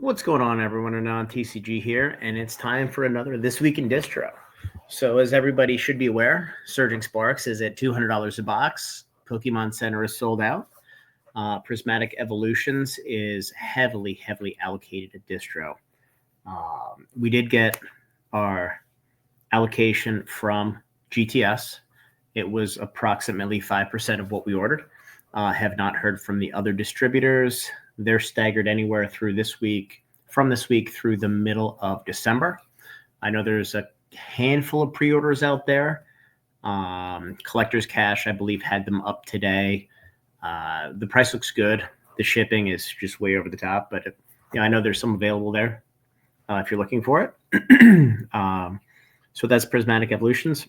What's going on, everyone? Anon TCG here, and it's time for another This Week in Distro. So, as everybody should be aware, Surging Sparks is at $200 a box. Pokemon Center is sold out. Prismatic Evolutions is heavily allocated at Distro. We did get our allocation from GTS. It was approximately 5% of what we ordered. Have not heard from the other distributors. They're staggered anywhere through this week, from this week through the middle of December. I know there's a handful of pre-orders out there. Collector's Cash, I believe, had them up today. The price looks good. The shipping is just way over the top, but I know there's some available there if you're looking for it. So that's Prismatic Evolutions.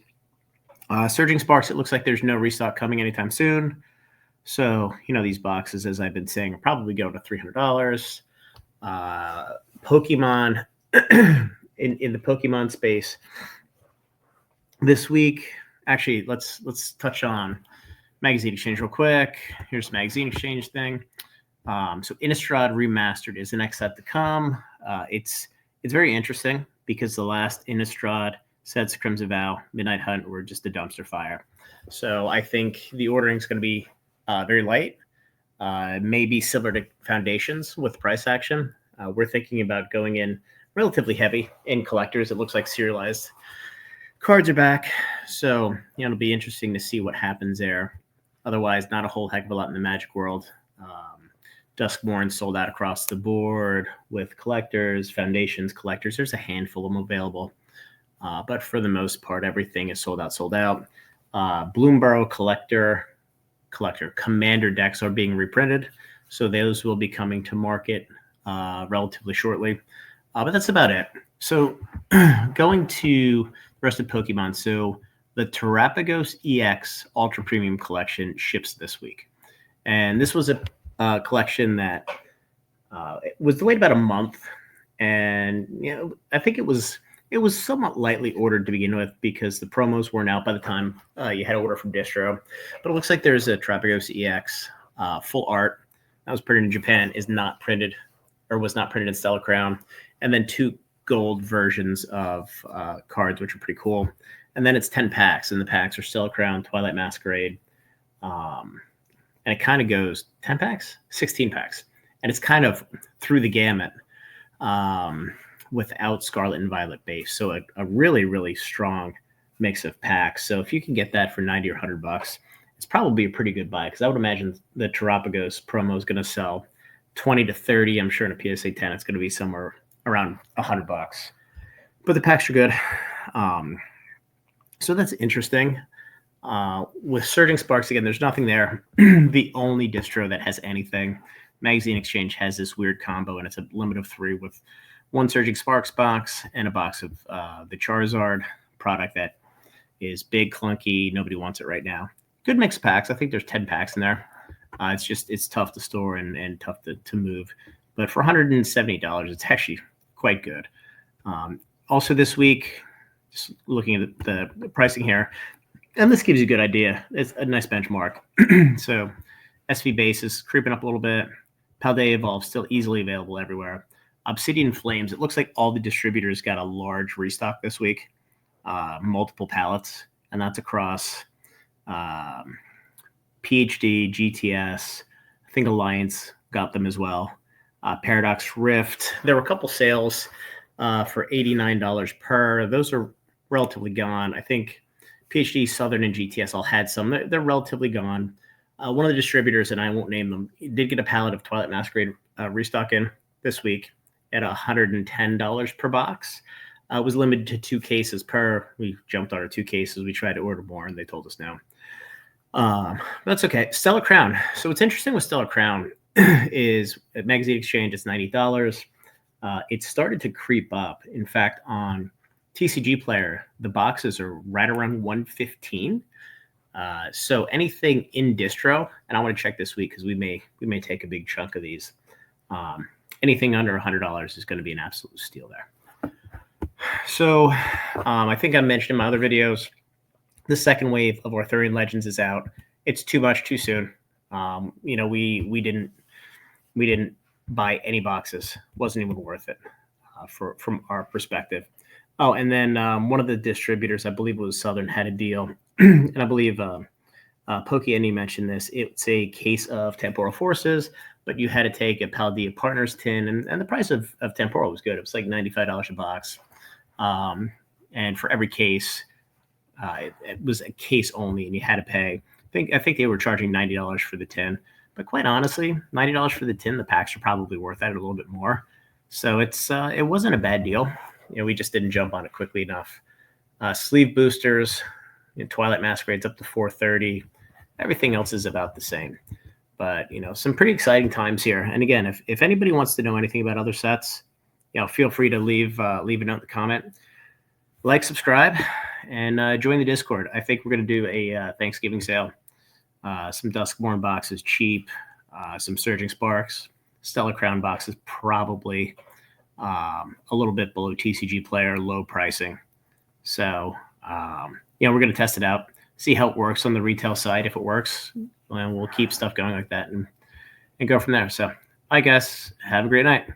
Surging Sparks, it looks like there's no restock coming anytime soon. So, these boxes, as I've been saying, are probably going to $300. Pokemon, in the Pokemon space, this week, actually, let's touch on Magazine Exchange real quick. Here's the Magazine Exchange thing. So Innistrad Remastered is the next set to come. It's very interesting because the last Innistrad sets, Crimson Vow, Midnight Hunt, were just a dumpster fire. So I think the ordering is going to be very light, maybe similar to Foundations with price action. We're thinking about going in relatively heavy in collectors. It looks like serialized cards are back. So, it'll be interesting to see what happens there. Otherwise, not a whole heck of a lot in the Magic world. Duskmourn sold out across the board with collectors, Foundations, collectors. There's a handful of them available. But for the most part, everything is sold out. Bloomborough collector Commander decks are being reprinted, so those will be coming to market relatively shortly. But that's about it. So going to the rest of Pokemon. So the Terapagos EX Ultra Premium Collection ships this week. And this was a collection that was delayed about a month. And, I think it was somewhat lightly ordered to begin with because the promos weren't out by the time you had to order from Distro. But it looks like there's a Terapagos EX full art that was printed in Japan, was not printed in Stellar Crown, and then 2 gold versions of cards, which are pretty cool. And then it's 10 packs, and the packs are Stellar Crown, Twilight Masquerade, and it kind of goes 10 packs, 16 packs, and it's kind of through the gamut. Without Scarlet and Violet base. So a really strong mix of packs. So if you can get that for $90 or $100, it's probably a pretty good buy because I would imagine the Terapagos promo is going to sell 20 to 30. I'm sure in a PSA 10 it's going to be somewhere around $100. But the packs are good. So that's interesting. With Surging Sparks, again, there's nothing there. The only distro that has anything, Magazine Exchange, has this weird combo, and it's a limit of 3 with 1 Surging Sparks box and a box of the Charizard product that is big, clunky. Nobody wants it right now. Good mixed packs. I think there's 10 packs in there. It's tough to store and tough to move. But for $170, it's actually quite good. Also this week, just looking at the pricing here, and this gives you a good idea. It's a nice benchmark. So SV base is creeping up a little bit. Paldea Evolve still easily available everywhere. Obsidian Flames, it looks like all the distributors got a large restock this week, multiple pallets, and that's across PhD, GTS, I think Alliance got them as well. Paradox Rift, there were a couple sales for $89 per. Those are relatively gone. I think PhD, Southern, and GTS all had some. They're relatively gone. One of the distributors, and I won't name them, did get a pallet of Twilight Masquerade restock in this week at $110 per box. It was limited to 2 cases per. We jumped on our 2 cases. We tried to order more, and they told us no. That's okay. Stellar Crown. So what's interesting with Stellar Crown is at Magazine Exchange, it's $90. It started to creep up. In fact, on TCG Player, the boxes are right around $115. So anything in distro, and I want to check this week because we may take a big chunk of these. Anything under $100 is going to be an absolute steal there. So I think I mentioned in my other videos, the second wave of Arthurian Legends is out. It's too much too soon. We didn't buy any boxes. Wasn't even worth it from our perspective. Oh, and then one of the distributors, I believe it was Southern, had a deal, and I believe Pokey Andy mentioned this. It's a case of Temporal Forces, but you had to take a Paldea Partners tin, and the price of Temporal was good. It was like $95 a box, and for every case, it was a case only, and you had to pay. I think they were charging $90 for the tin, but quite honestly, $90 for the tin, the packs are probably worth that a little bit more. So it wasn't a bad deal. We just didn't jump on it quickly enough. Sleeve boosters, Twilight Masquerades up to 430. Everything else is about the same. But some pretty exciting times here. And again, if anybody wants to know anything about other sets, feel free to leave a note in the comment. Like, subscribe, and join the Discord. I think we're going to do a Thanksgiving sale. Some Duskborn boxes cheap, some Surging Sparks, Stellar Crown boxes probably a little bit below TCG Player, low pricing. So we're going to test it out, see how it works on the retail side. If it works, and we'll keep stuff going like that and go from there. So I guess have a great night.